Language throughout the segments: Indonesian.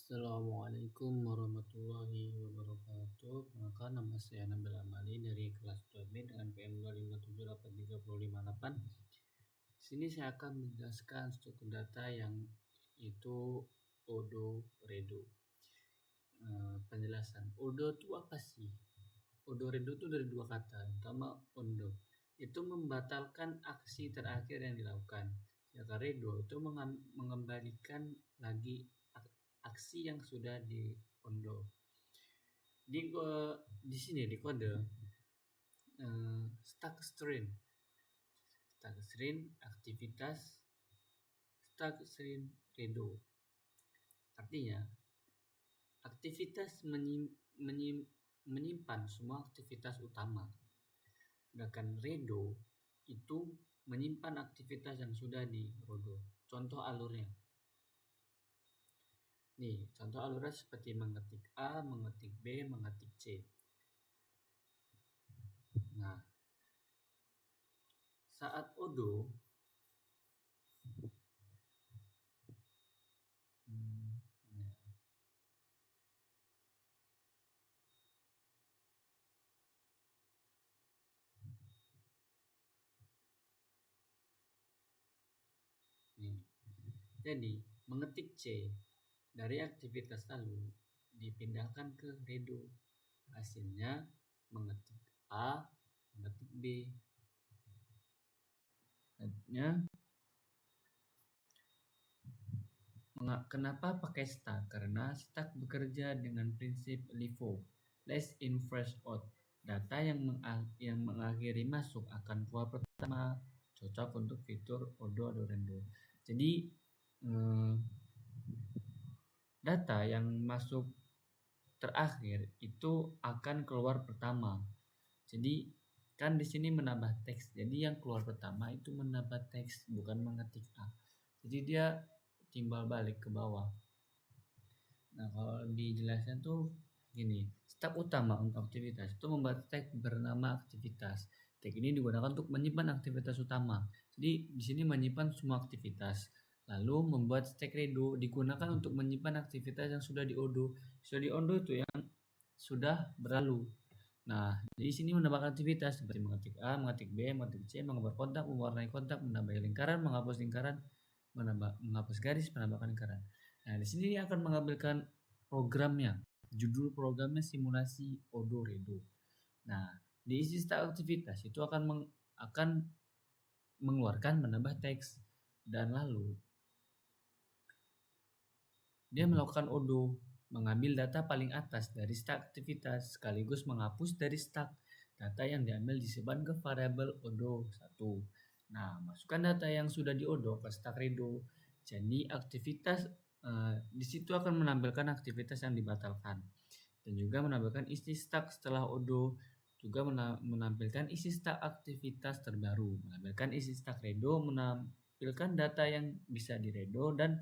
Assalamualaikum warahmatullahi wabarakatuh. Maka nama saya Nabil Amali dari kelas 2B dengan PM 2578358. Di sini saya akan menjelaskan struktur data yang itu Odo Redo. Penjelasan Odo itu apa sih? Odo Redo itu dari dua kata. Pertama, Ondo itu membatalkan aksi terakhir yang dilakukan. Sedangkan Redo itu mengembalikan lagi aksi yang sudah di ondo. Di sini di kode stack string aktivitas stack string redo. Artinya aktivitas menyimpan semua aktivitas utama. Sedangkan redo itu menyimpan aktivitas yang sudah di redo. Contoh alurnya. Nih, contoh alurnya seperti mengetik A, mengetik B, mengetik C. Nah, saat Odo jadi mengetik C dari aktivitas lalu dipindahkan ke redo. Hasilnya mengetik A, mengetik B. Kenapa pakai stack? Karena stack bekerja dengan prinsip LIFO, last in first out. Data yang mengakhiri masuk akan keluar pertama, cocok untuk fitur Odo atau Rendo. Jadi data yang masuk terakhir itu akan keluar pertama. Jadi kan di sini menambah teks. Jadi yang keluar pertama itu menambah teks, bukan mengetik A. Jadi dia timbal balik ke bawah. Nah, kalau dijelaskan tuh gini, step utama untuk aktivitas itu membuat tag bernama aktivitas. Tag ini digunakan untuk menyimpan aktivitas utama. Jadi di sini menyimpan semua aktivitas. Lalu membuat stack redo digunakan untuk menyimpan aktivitas yang sudah di Odo. Sudah di Odo itu yang sudah berlalu. Nah, di sini menambahkan aktivitas seperti mengetik A, mengetik B, mengetik C, menggambar kontak, mewarnai kontak, menambah lingkaran, menghapus lingkaran, menghapus garis, menambahkan lingkaran. Nah, di sini dia akan mengambilkan programnya. Judul programnya simulasi Odo Redo. Nah, di isi stack aktivitas itu akan mengeluarkan menambah teks dan lalu dia melakukan Odo, mengambil data paling atas dari stack aktivitas sekaligus menghapus dari stack data yang diambil disimpan ke variabel Odo 1. Nah, masukkan data yang sudah di Odo ke stack redo. Jadi aktivitas di situ akan menampilkan aktivitas yang dibatalkan dan juga menampilkan isi stack setelah Odo, juga menampilkan isi stack aktivitas terbaru, menampilkan isi stack redo, menampilkan data yang bisa di redo dan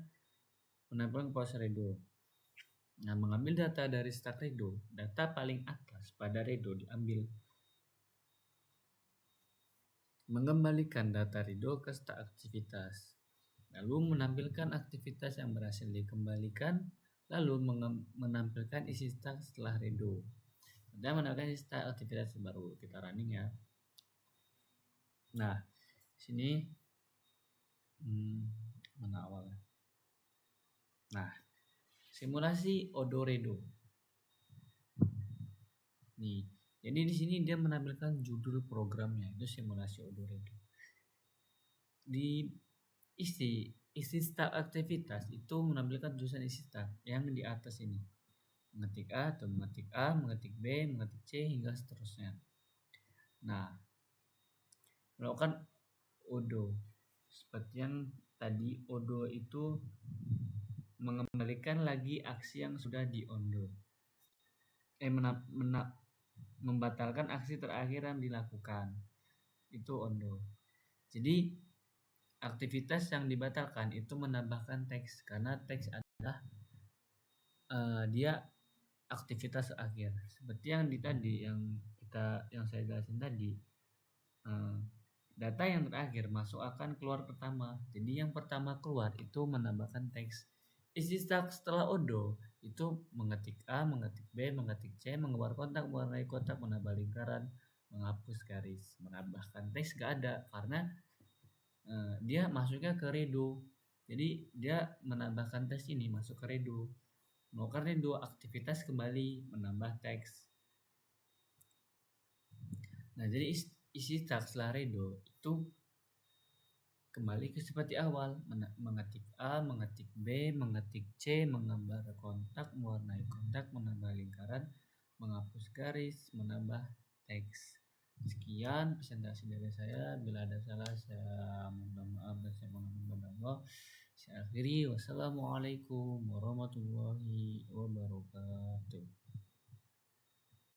menampilkan proses redo. Nah, mengambil data dari stack redo, data paling atas pada redo diambil. Mengembalikan data redo ke stack aktivitas. Lalu menampilkan aktivitas yang berhasil dikembalikan, lalu menampilkan isi stack setelah redo. Dan menampilkan isi stack aktivitas baru. Kita running ya. Nah, sini mana awalnya? Nah, simulasi Odo Redo. Nih, jadi di sini dia menampilkan judul programnya, itu simulasi Odo Redo. Di isi stack aktivitas itu menampilkan tulisan isi stack yang di atas ini. Mengetik A atau mengetik A, mengetik B, mengetik C hingga seterusnya. Nah, melakukan Odo. Seperti yang tadi Odo itu mengembalikan lagi aksi yang sudah di Ondo. Membatalkan aksi terakhir yang dilakukan. Itu Ondo. Jadi aktivitas yang dibatalkan itu menambahkan teks karena teks adalah dia aktivitas akhir. Seperti yang yang saya jelasin tadi. Data yang terakhir masuk akan keluar pertama. Jadi yang pertama keluar itu menambahkan teks. Isi stack setelah Odo itu mengetik A, mengetik B, mengetik C, menggambar kotak, mewarnai kotak, menambah lingkaran, menghapus garis, menambahkan teks gak ada karena dia masuknya ke redo. Jadi dia menambahkan teks ini masuk ke redo. Melakukan redo aktivitas kembali menambah teks. Nah, jadi isi setelah redo itu kembali ke seperti awal, mengetik A, mengetik B, mengetik C, menggambar kontak, mewarnai kontak, menambah lingkaran, menghapus garis, menambah teks. Sekian presentasi dari saya. Bila ada salah saya mohon maaf dan saya mohon Allah. Saya akhiri. Wassalamualaikum warahmatullahi wabarakatuh.